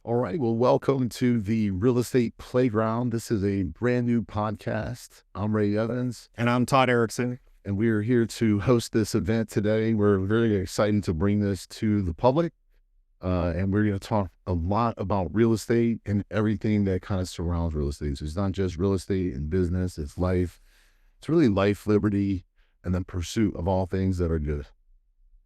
All right. Well, welcome to the Real Estate Playground. This is a brand new podcast. I'm Ray Evans, And I'm Todd Erickson. and we're here to host this event today. We're very excited to bring this to the public, and we're going to talk a lot about real estate and everything that kind of surrounds real estate. So it's not just real estate and business, it's life. It's really life, liberty, and the pursuit of all things that are good.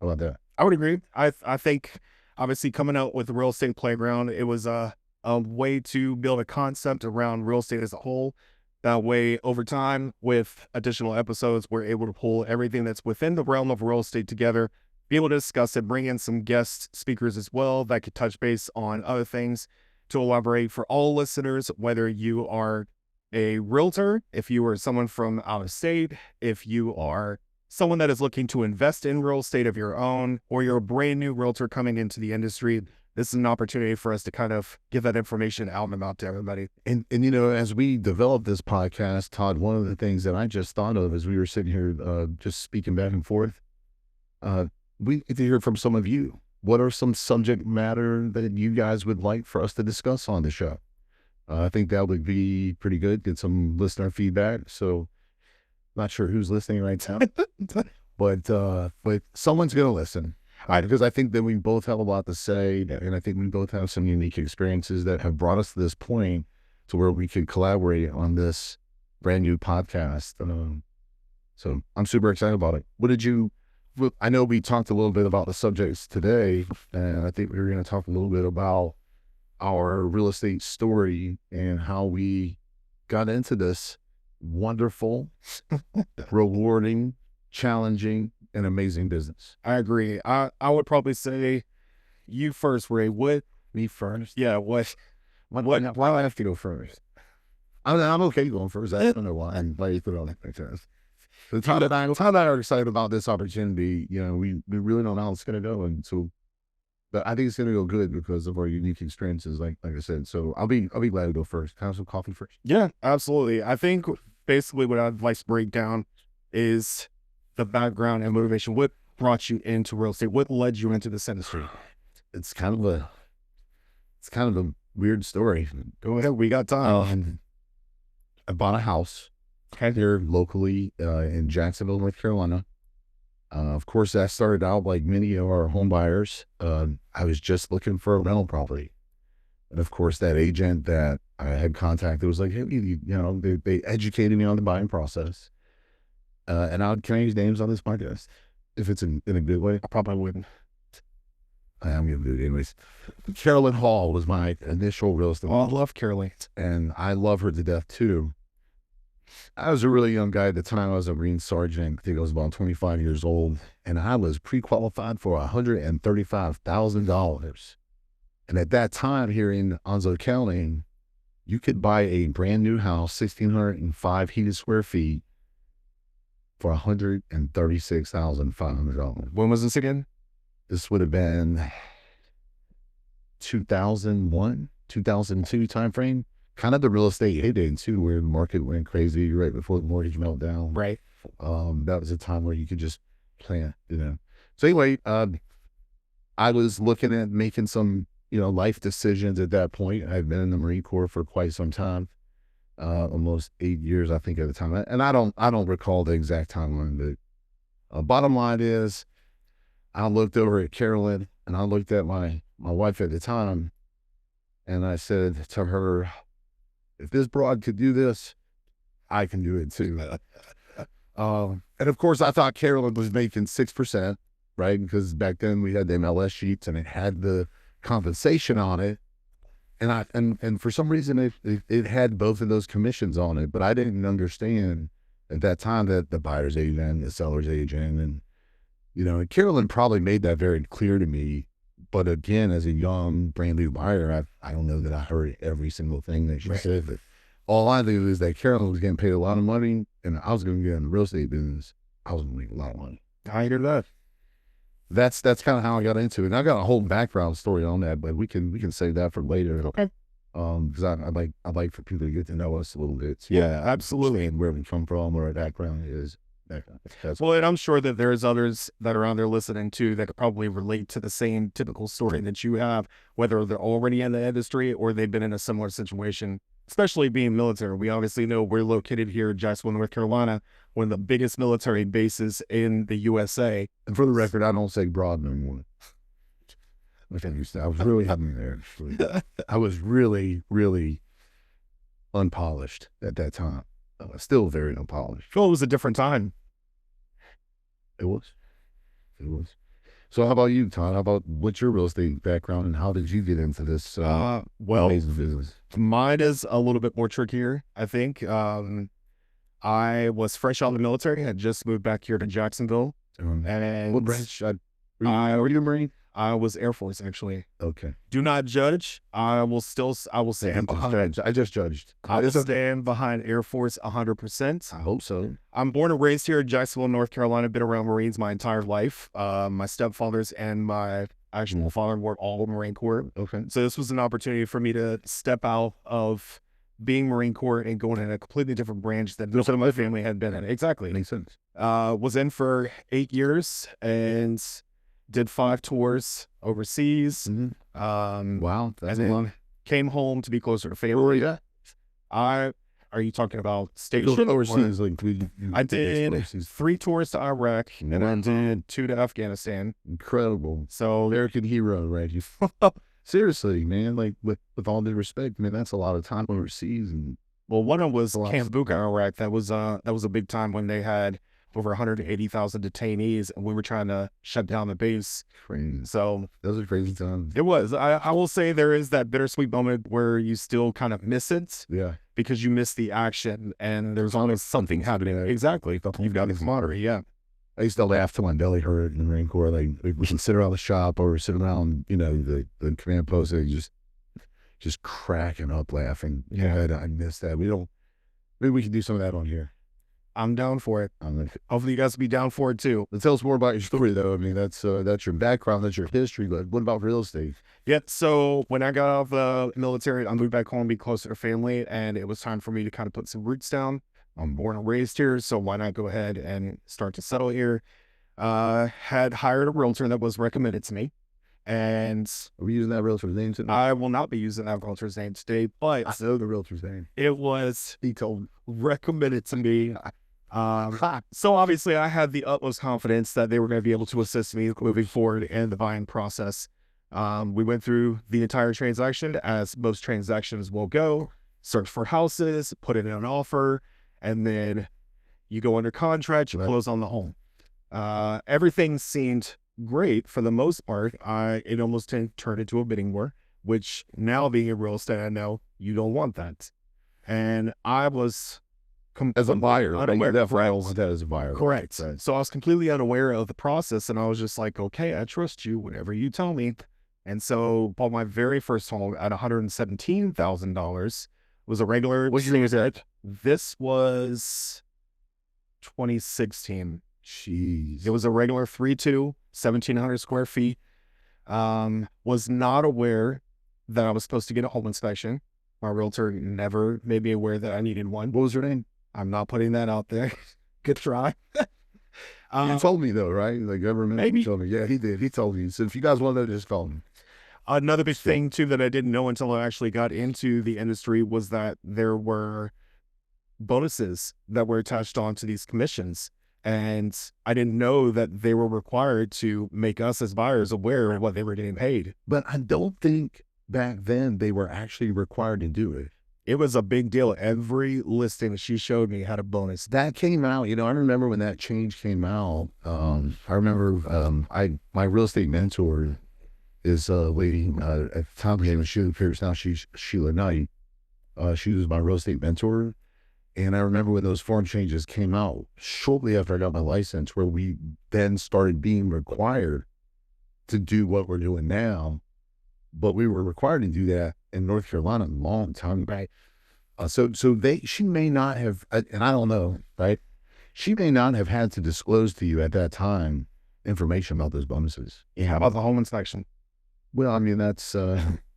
How about that? I would agree. I think obviously coming out with the Real Estate Playground, it was a way to build a concept around real estate as a whole. That way, over time, with additional episodes, we're able to pull everything that's within the realm of real estate together, be able to discuss it, bring in some guest speakers as well that could touch base on other things to elaborate for all listeners, whether you are a realtor, if you are someone from out of state, if you are someone that is looking to invest in real estate of your own, or you're a brand new realtor coming into the industry. This is an opportunity for us to kind of give that information out and about to everybody. And as we developed this podcast, Todd, one of the things that I just thought of as we were sitting here just speaking back and forth, we get to hear from some of you. What are some subject matter that you guys would like for us to discuss on the show? I think that would be pretty good. Get some listener feedback. So not sure who's listening right now, but someone's going to listen. Because I think that we both have a lot to say, and I think we both have some unique experiences that have brought us to this point to where we could collaborate on this brand new podcast. So I'm super excited about it. I know we talked a little bit about the subjects today, and I think we were going to talk a little bit about our real estate story and how we got into this wonderful, rewarding, challenging, and amazing business. I agree. I would probably say you first, Ray. What? Me first? Yeah, what? Why do I have to go first? I'm okay going first. I don't know why. I'm glad you put it on that test. So Todd and I are excited about this opportunity. We really don't know how it's going to go, and so, but I think it's going to go good because of our unique experiences, like I said. So I'll be glad to go first. Can I have some coffee first? Yeah, absolutely. I think basically what I'd like to break down is the background and motivation. What brought you into real estate? What led you into this industry? It's kind of a weird story. Go ahead. We got time. I bought a house here locally in Jacksonville, North Carolina. Of course, that started out like many of our home buyers. I was just looking for a rental property. And of course, that agent that I had contacted was like, hey, they educated me on the buying process. And can I use names on this podcast? If it's in a good way? I probably wouldn't. I'm going to do it anyways. Carolyn Hall was my initial real estate. Oh, I love Caroline. And I love her to death too. I was a really young guy at the time. I was a Marine sergeant. I think I was about 25 years old. And I was pre-qualified for $135,000. And at that time here in Onslow County, you could buy a brand new house, 1,605 heated square feet, for $136,500. When was this again? This would have been 2001, 2002 timeframe. Kind of the real estate heyday too, where the market went crazy right before the mortgage meltdown. Right. That was a time where you could just plan, So anyway, I was looking at making some, life decisions at that point. I've been in the Marine Corps for quite some time. Almost 8 years, I think, at the time. And I don't recall the exact timeline, but bottom line is I looked over at Carolyn and I looked at my wife at the time and I said to her, if this broad could do this, I can do it too. And of course, I thought Carolyn was making 6%, right? Because back then we had the MLS sheets and it had the compensation on it. And for some reason it had both of those commissions on it, but I didn't understand at that time that the buyer's agent, the seller's agent, and and Carolyn probably made that very clear to me. But again, as a young brand new buyer, I don't know that I heard every single thing that she said. But all I knew is that Carolyn was getting paid a lot of money, and I was going to get in the real estate business. I was going to make a lot of money. I hear that. That's kind of how I got into it. And I got a whole background story on that, but we can save that for later. Okay. Because I'd like for people to get to know us a little bit. Yeah, absolutely. And where we come from, where our background is. That's Well, and I'm sure that there's others that are on there listening too that could probably relate to the same typical story that you have, whether they're already in the industry or they've been in a similar situation, especially being military. We obviously know we're located here in Jacksonville, North Carolina, one of the biggest military bases in the USA. and for the record, I don't say broad no more. I was really having there. I was really, really unpolished at that time. Still very unpolished. Well, it was a different time. It was. It was. So how about you, Todd? How about what's your real estate background and how did you get into this Well, amazing business? mine is a little bit more trickier, I think. I was fresh out of the military. I just moved back here to Jacksonville. And What branch? Were you a Marine? I was Air Force, actually. Okay. Do not judge. I will stand behind. I just judged. I will stand behind Air Force 100%. I hope so. I'm born and raised here in Jacksonville, North Carolina. Been around Marines my entire life. My stepfathers and my actual father were all Marine Corps. Okay. So this was an opportunity for me to step out of being Marine Corps and going in a completely different branch than most of my family had been in. Exactly. Makes sense. Was in for 8 years and did 5 tours overseas. Wow, that's and then long. came home to be closer to Where family. were you at? Are you talking about station? Overseas, like I did 3 tours to Iraq and I did 2 to Afghanistan. Incredible. So American hero, right? You seriously, man. Like with all due respect, man, that's a lot of time overseas. And well, one of them was Camp Buka, Iraq. That was a big time when they had over 180,000 detainees, and we were trying to shut down the base. crazy. So Those are crazy times. it was. I will say there is that bittersweet moment where you still kind of miss it Yeah. because you miss the action, and there's always something happening. Exactly. You've got the camaraderie. Yeah. I used to laugh till my belly hurt in the Marine Corps. Like we can sit around the shop or sit around, the command post and just cracking up laughing. Yeah. I miss that. Maybe we can do some of that on here. I'm down for it. Like, Hopefully you guys will be down for it too. tell us more about your story, though. I mean, that's your background, that's your history. But what about real estate? Yeah. So when I got out of the military, I moved back home to be closer to family, and it was time for me to kind of put some roots down. I'm born and raised here, so why not go ahead and start to settle here? Had hired a realtor that was recommended to me, and Are we using that realtor's name today? I will not be using that realtor's name today, but I know the realtor's name. it was He told me. recommended to me. So obviously I had the utmost confidence that they were going to be able to assist me moving forward in the buying process. We went through the entire transaction as most transactions will go, search for houses, put in an offer, and then you go under contract, you close on the home. Everything seemed great for the most part. It almost turned into a bidding war, which now being in real estate, I know you don't want that. And I was As a buyer, unaware. that as a buyer. Correct. Right. So I was completely unaware of the process, and I was just like, okay, I trust you, whatever you tell me. And so bought my very first home at $117,000. Was a regular. What year was that? This was 2016. Jeez. It was a regular 3-2, 1,700 square feet. Was not aware that I was supposed to get a home inspection. My realtor never made me aware that I needed one. What was her name? I'm not putting that out there. Good try. He told me, though, right? The government maybe. told me. Yeah, he did. He told me. He said, if you guys want to know, just call me. Another big thing, too, that I didn't know until I actually got into the industry was that there were bonuses that were attached onto these commissions. And I didn't know that they were required to make us as buyers aware of what they were getting paid. But I don't think back then they were actually required to do it. It was a big deal. Every listing she showed me had a bonus. That came out, I remember when that change came out. I remember my real estate mentor is a lady, at the time her name was Sheila Pierce, now she's Sheila Knight. She was my real estate mentor. And I remember when those form changes came out, shortly after I got my license, where we then started being required to do what we're doing now. But we were required to do that in North Carolina a long time ago. Right. She may not have, and I don't know, right? She may not have had to disclose to you at that time information about those bonuses. Yeah, about the home inspection. Well, I mean, that's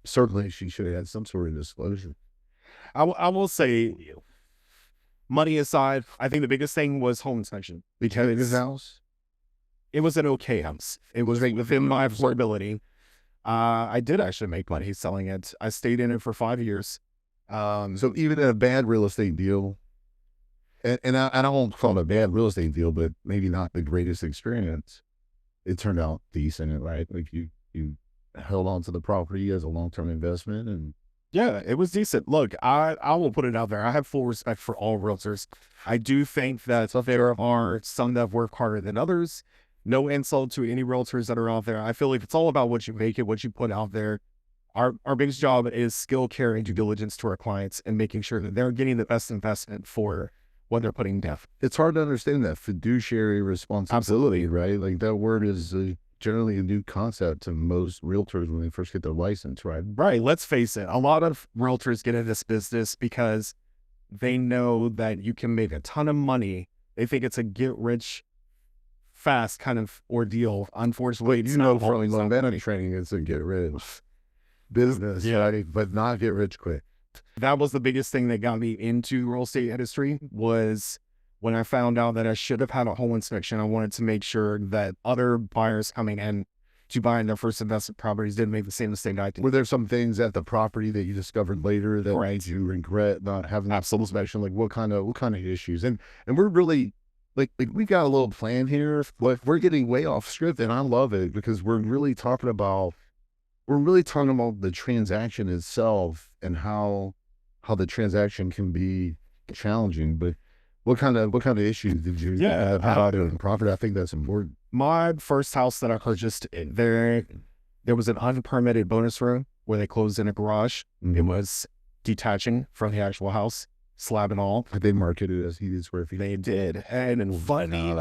certainly she should have had some sort of disclosure. I will say money aside, I think the biggest thing was home inspection Because his because house. it was an okay house. It was like within my affordability. I did actually make money selling it. I stayed in it for 5 years. So even in a bad real estate deal, and I don't call it a bad real estate deal, but maybe not the greatest experience, it turned out decent, right? Like you held on to the property as a long-term investment, and Yeah, it was decent. Look, I will put it out there. I have full respect for all realtors. I do think that there are some that work harder than others. No insult to any realtors that are out there. I feel like it's all about what you make it, what you put out there. Our biggest job is skill care and due diligence to our clients and making sure that they're getting the best investment for what they're putting down. it's hard to understand that fiduciary responsibility, Absolutely. right? Like that word is generally a new concept to most realtors when they first get their license, right? Right. Let's face it. A lot of realtors get into this business because they know that you can make a ton of money. They think it's a get rich fast kind of ordeal. Unfortunately, it's You know, not from always that vanity way. training is to get rich business, Yeah. right? But not get rich quick. That was the biggest thing that got me into real estate industry was when I found out that I should have had a home inspection. I wanted to make sure that other buyers coming in to buying their first investment properties didn't make the same mistake I did. Were there some things at the property that you discovered later that Right. made you regret not having that full Absolutely. inspection? Like what kind of issues? And we're really like we got a little plan here, but we're getting way off script, and I love it because we're really talking about the transaction itself and how the transaction can be challenging. But what kind of issues did you Yeah. have in the property? I think that's important. My first house that I purchased, there was an unpermitted bonus room where they closed in a garage. It was detaching from the actual house, slab and all. They marketed it as heated square feet. They did. And funny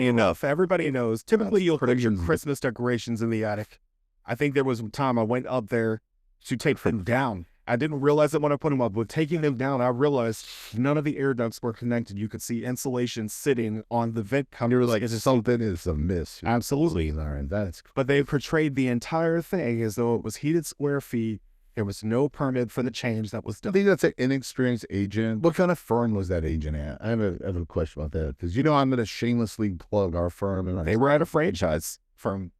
enough, everybody knows, typically you'll put your Christmas decorations in the attic. I think there was a time I went up there to take them down. I didn't realize it when I put them up, but taking them down, I realized none of the air ducts were connected. You could see insulation sitting on the vent cover. You're like, something is amiss. Absolutely. Lauren. That's But they portrayed the entire thing as though it was heated square feet. There was no permit for the change that was I done. think that's an inexperienced agent. What kind of firm was that agent at? I have a question about that because I'm going to shamelessly plug our firm, and They were at a franchise from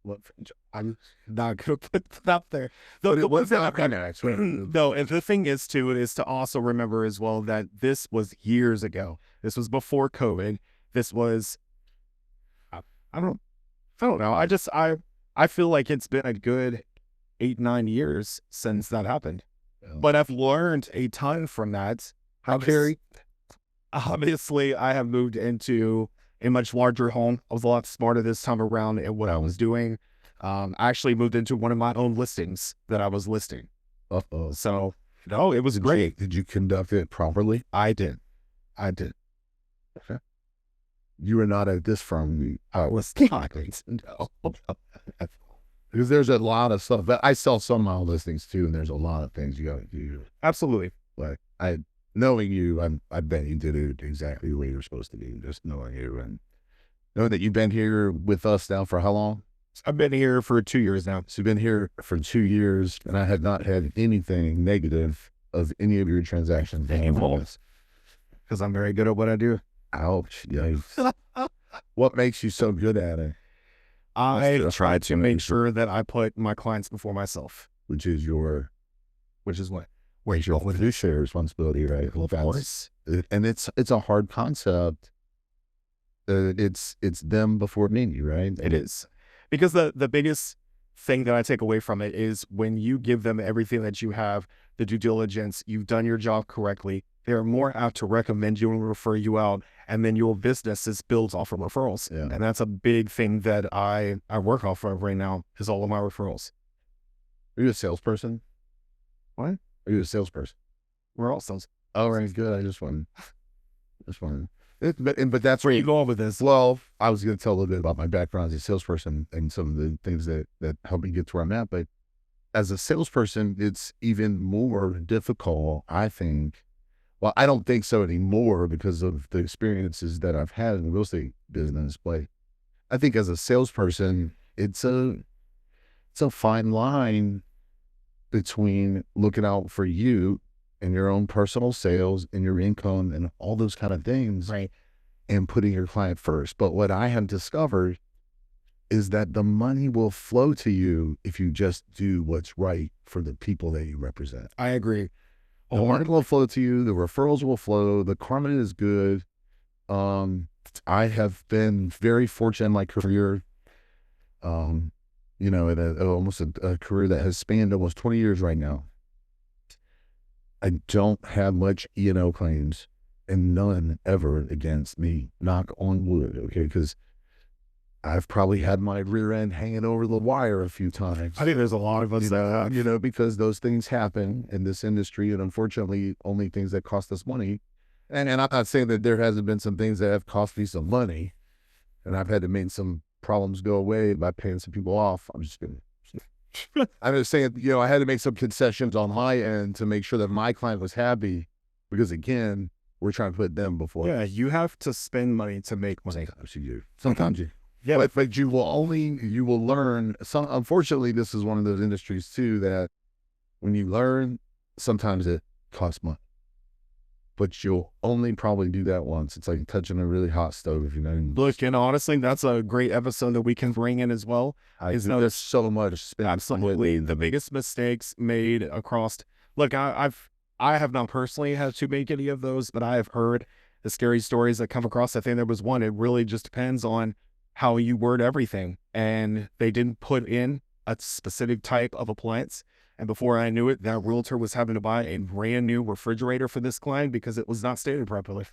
what franchise? I'm not going to put that out there. Though But it was not kind of actually. No, and the thing is to also remember as well that this was years ago. This was before COVID. This was I don't I don't know. I feel like it's been a good 8-9 years since that happened. But I've learned a ton from that. How Carrie? Obviously, I have moved into a much larger home. I was a lot smarter this time around at what I was doing. I actually moved into one of my own listings that I was listing. Uh-oh. So, no, it was great. Did you conduct it properly? I did. I did. You were not at this firm. I was not. No. Because there's a lot of stuff. But I sell some of my own listings too, and there's a lot of things you got to do. Absolutely. Like knowing you, I bet you did it exactly the way you're supposed to do. Just knowing you and knowing that you've been here with us now for how long? I've been here for 2 years now. So you've been here for 2 years, and I have not had anything negative of any of your transactions. Because I'm very good at what I do. Ouch. Yikes. What makes you so good at it? I try to make sure that I put my clients before myself. Which is your Which is what? fiduciary responsibility, right? Of course. And it's a hard concept. It's them before me, right? It is. Because the biggest thing that I take away from it is when you give them everything that you have, the due diligence, you've done your job correctly, they're more apt to recommend you and refer you out. And then your business is built off of referrals. Yeah. And that's a big thing that I work off of right now is all of my referrals. Are you a salesperson? What? Are you a salesperson? We're all sales. Oh, right, good. I just wanted. But that's Where you going with this? Well, I was going to tell a little bit about my background as a salesperson and some of the things that helped me get to where I'm at. But as a salesperson, it's even more difficult, I think. Well, I don't think so anymore because of the experiences that I've had in the real estate business. But I think as a salesperson, it's a fine line between looking out for you and your own personal sales and your income and all those kind of things, Right. and putting your client first. But what I have discovered is that the money will flow to you if you just do what's right for the people that you represent. I agree. The money will flow to you. The referrals will flow. The karma is good. I have been very fortunate in my career. In almost a career that has spanned almost 20 years right now. I don't have much E&O claims, and none ever against me. Knock on wood, okay? Because I've probably had my rear end hanging over the wire a few times. I think there's a lot of us that have. Because those things happen in this industry, and unfortunately, only things that cost us money. And I'm not saying that there hasn't been some things that have cost me some money, and I've had to make some problems go away by paying some people off. I'm just kidding. I'm just saying, I had to make some concessions on my end to make sure that my client was happy, because again, we're trying to put them before. Yeah, you have to spend money to make money. Sometimes you do. Sometimes you. Yeah, But you will learn. Unfortunately, this is one of those industries too that when you learn, sometimes it costs money. But you'll only probably do that once. It's like touching a really hot stove if you know. Look, and honestly, that's a great episode that we can bring in as well. There's so much. Absolutely, the biggest mistakes made across. Look, I have not personally had to make any of those, but I have heard the scary stories that come across. I think there was one. It really just depends on how you word everything, and they didn't put in a specific type of appliance. And before I knew it, that realtor was having to buy a brand new refrigerator for this client because it was not stated properly.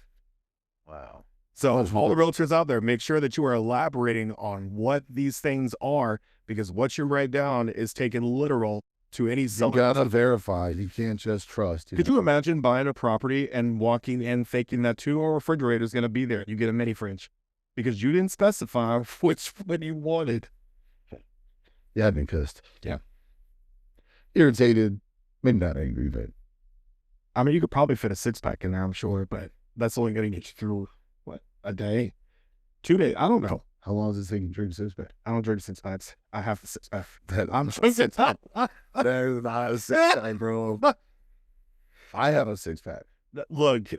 Wow. So all the realtors out there, make sure that you are elaborating on what these things are, because what you write down is taken literal to any seller. You gotta verify. You can't just trust. Could you imagine buying a property and walking in thinking that 2 refrigerator is going to be there? You get a mini fridge because you didn't specify which one you wanted. Yeah, I've been pissed. Yeah. Irritated, maybe not angry, but I mean, you could probably fit a 6-pack in there, I'm sure, but that's only going to get you through, what, a day? 2 days? I don't know. How long does it take you to drink a 6-pack? I don't drink 6-packs. I have the 6-pack. I'm drinking that. There's not a 6-pack, bro. I have a 6-pack. Look,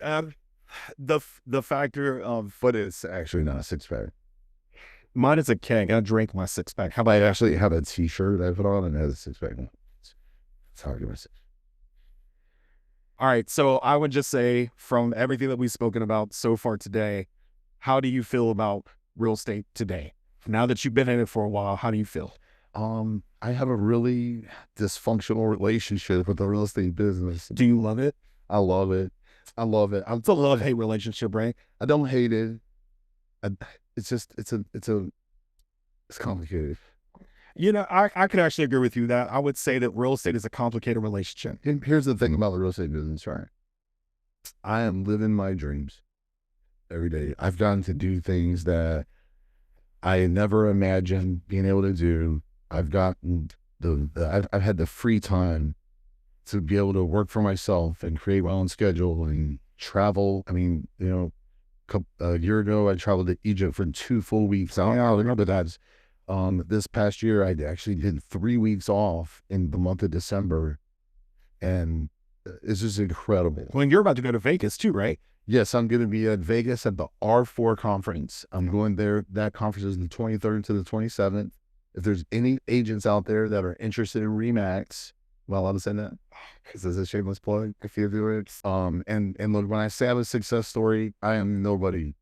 the factor of, but it's actually not a 6-pack. Mine is a keg. I drink my 6-pack. How about I actually have a T-shirt I put on and it has a 6-pack. It's hard to miss it. All right, so I would just say, from everything that we've spoken about so far today, how do you feel about real estate today? Now that you've been in it for a while, how do you feel? I have a really dysfunctional relationship with the real estate business. Do you love it? I love it. I love it. It's a love-hate relationship, right? I don't hate it. It's complicated. I could actually agree with you that I would say that real estate is a complicated relationship. And here's the thing about the real estate business, right? I am living my dreams every day. I've gotten to do things that I never imagined being able to do. I've gotten I've had the free time to be able to work for myself and create my own schedule and travel. I mean, a year ago, I traveled to Egypt for 2 full weeks. I don't remember that. This past year, I actually did 3 weeks off in the month of December, and it's just incredible. Well, you're about to go to Vegas too, right? Yes, I'm going to be at Vegas at the R4 conference. I'm going there. That conference is the 23rd to the 27th. If there's any agents out there that are interested in RE/MAX, well, I'll say that because it's a shameless plug if you do it. And look, when I say I'm a success story, I am nobody.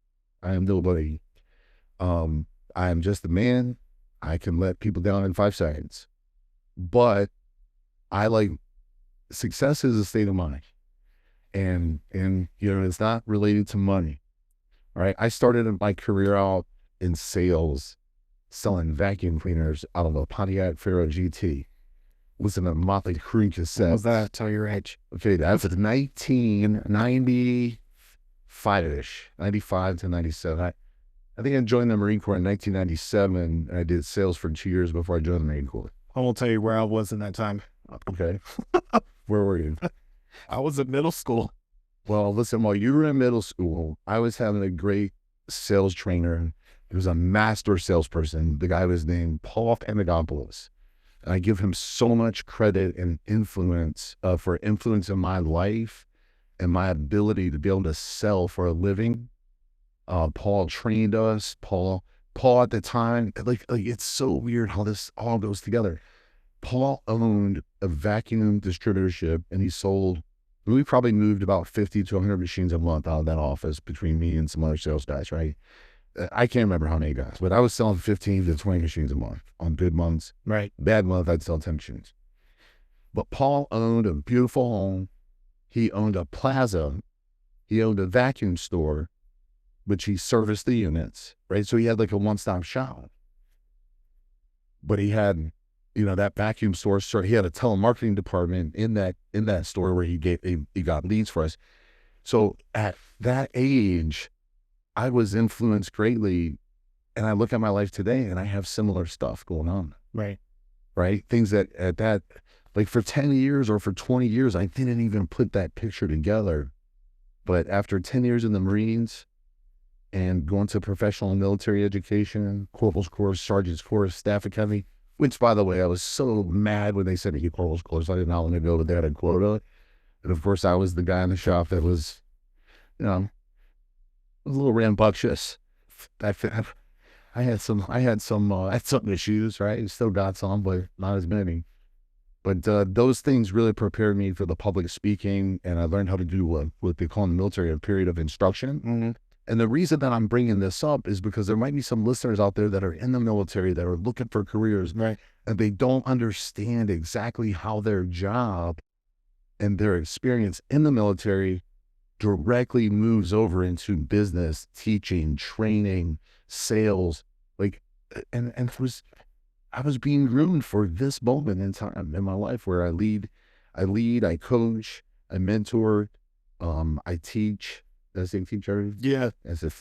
I am nobody. I am just a man. I can let people down in 5 seconds, but success is a state of mind, and it's not related to money. All right, I started my career out in sales, selling vacuum cleaners out of a Pontiac Pharaoh GT. Listen to Motley Crue cassette. What was that? Tell your age. Okay, that was 1995-ish, 95 to 97. I think I joined the Marine Corps in 1997, and I did sales for 2 years before I joined the Marine Corps. I won't tell you where I was in that time. Okay. Where were you? I was in middle school. Well, listen, while you were in middle school, I was having a great sales trainer. He was a master salesperson. The guy was named Paul Panagopoulos. I give him so much credit and influence for influence in my life and my ability to be able to sell for a living. Paul trained us. Paul at the time, like it's so weird how this all goes together. Paul owned a vacuum distributorship, and he sold. We probably moved about 50 to 100 machines a month out of that office between me and some other sales guys, right? I can't remember how many guys, but I was selling 15 to 20 machines a month on good months. Right. Bad month, I'd sell 10 machines. But Paul owned a beautiful home. He owned a plaza. He owned a vacuum store, which he serviced the units, right? So he had like a one-stop shop. But he had, that vacuum store. So he had a telemarketing department in that store where he got leads for us. So at that age, I was influenced greatly, and I look at my life today and I have similar stuff going on. Right. Right. Things that like for 10 years or for 20 years, I didn't even put that picture together. But after 10 years in the Marines and going to professional and military education, corporal's course, sergeant's course, staff academy, which by the way, I was so mad when they said to get corporal's course. I did not want to go, but they had a quota. And of course I was the guy in the shop that was, a little rambunctious. I had some issues, right? Still got some, but not as many. But those things really prepared me for the public speaking, and I learned how to do what they call in the military a period of instruction. Mm-hmm. And the reason that I'm bringing this up is because there might be some listeners out there that are in the military that are looking for careers, right, and they don't understand exactly how their job and their experience in the military directly moves over into business, teaching, training, sales. Like, and I was being groomed for this moment in time in my life where I lead, I coach, I mentor, I teach. Did I say teach already? Yeah.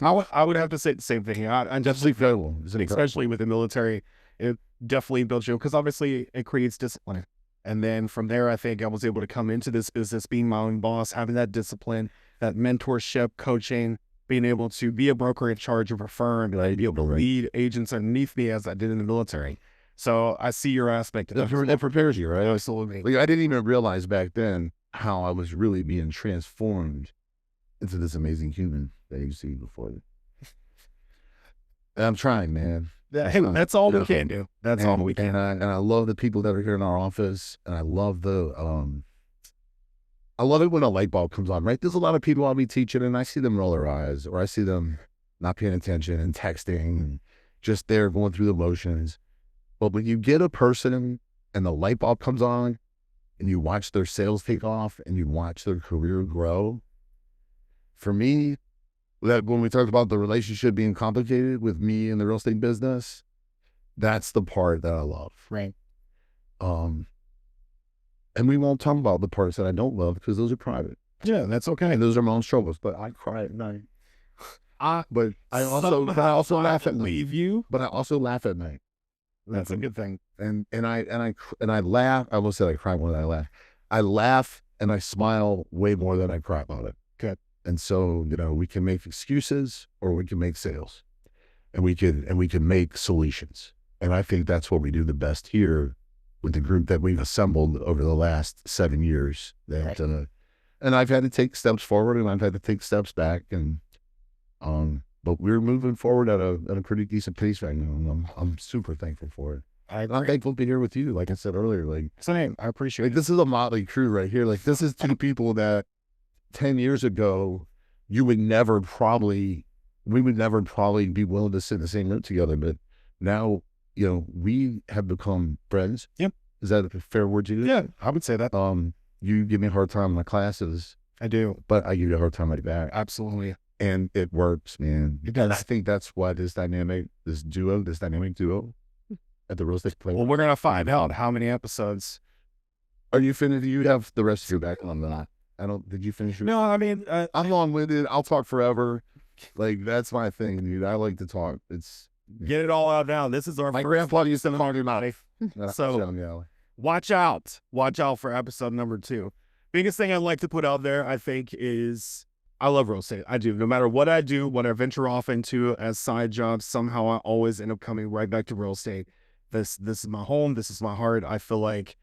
I would have to say the same thing. I definitely feel, especially with the military, it definitely builds you, because obviously it creates discipline. And then from there, I think I was able to come into this business, being my own boss, having that discipline, that mentorship, coaching, being able to be a broker in charge of a firm, and be able to lead agents underneath me as I did in the military. So I see your aspect. That prepares you, right? Absolutely. Like, I didn't even realize back then how I was really being transformed into this amazing human that you see before you. And I'm trying, man. Hey, that's all we can do. That's all we can. And I love the people that are here in our office, and I love I love it when a light bulb comes on, right? There's a lot of people I'll be teaching, and I see them roll their eyes, or I see them not paying attention and texting, and just there going through the motions. But when you get a person and the light bulb comes on, and you watch their sales take off, and you watch their career grow, for me, that when we talked about the relationship being complicated with me and the real estate business, that's the part that I love. Right. And we won't talk about the parts that I don't love because those are private. Yeah, that's okay. And those are my own struggles. But I cry at night. But I also laugh at night. But I also laugh at night. That's a good thing. And I laugh. I will say I cry more than I laugh. I laugh and I smile way more than I cry about it. Good. And so, we can make excuses or we can make sales, and we can make solutions. And I think that's what we do the best here with the group that we've assembled over the last 7 years. That, right. And I've had to take steps forward and I've had to take steps back, and but we're moving forward at a pretty decent pace right now. And I'm super thankful for it. I'm thankful to be here with you. Like I said earlier, same. I appreciate it. This is a motley crew right here. Like, this is two people that 10 years ago, we would never probably be willing to sit in the same room together. But now, we have become friends. Yep. Is that a fair word to use? Yeah, I would say that. You give me a hard time in my classes. I do. But I give you a hard time right back. Absolutely. And it works, man. Because I think that's why this dynamic duo at the real estate play. Well, we're going to find out how many episodes. Are you finished? Do you have the rest of your back on that? Did you finish your? No, I mean, I'm long-winded. I'll talk forever. Like, that's my thing, dude. I like to talk. Get it all out now. This is my grandpa used to talk about it. So watch out for episode number 2. Biggest thing I'd like to put out there, I think, is I love real estate. I do. No matter what I do, what I venture off into as side jobs, somehow I always end up coming right back to real estate. This is my home. This is my heart. I feel like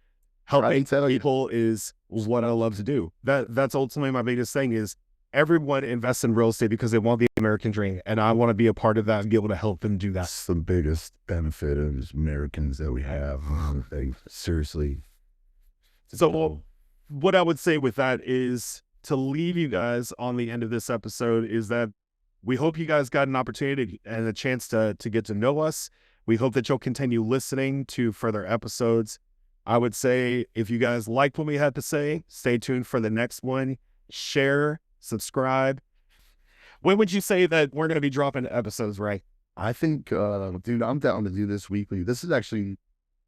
Right, helping tell you. people is what I love to do. That's ultimately my biggest thing is everyone invests in real estate because they want the American dream. And I want to be a part of that and be able to help them do that. That's the biggest benefit as Americans that we have. They seriously. So what I would say with that is to leave you guys on the end of this episode is that we hope you guys got an opportunity and a chance to get to know us. We hope that you'll continue listening to further episodes. I would say if you guys liked what we had to say, stay tuned for the next one. Share, subscribe. When would you say that we're going to be dropping episodes, Ray? I think, dude, I'm down to do this weekly. This is actually,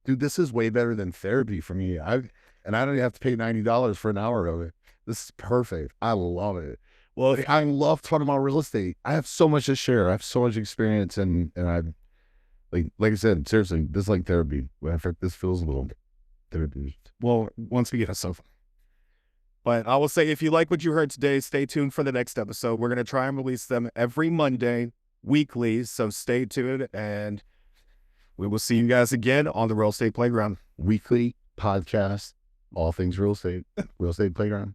dude, this is way better than therapy for me. And I don't even have to pay $90 for an hour of it. This is perfect. I love it. Well, I love talking about real estate. I have so much to share. I have so much experience, and I like I said, seriously, this is like therapy. In fact, this feels a little therapy. Well, once we get a sofa. But I will say, if you like what you heard today, stay tuned for the next episode. We're going to try and release them every Monday, weekly. So stay tuned, and we will see you guys again on the Real Estate Playground. Weekly podcast, all things real estate playground.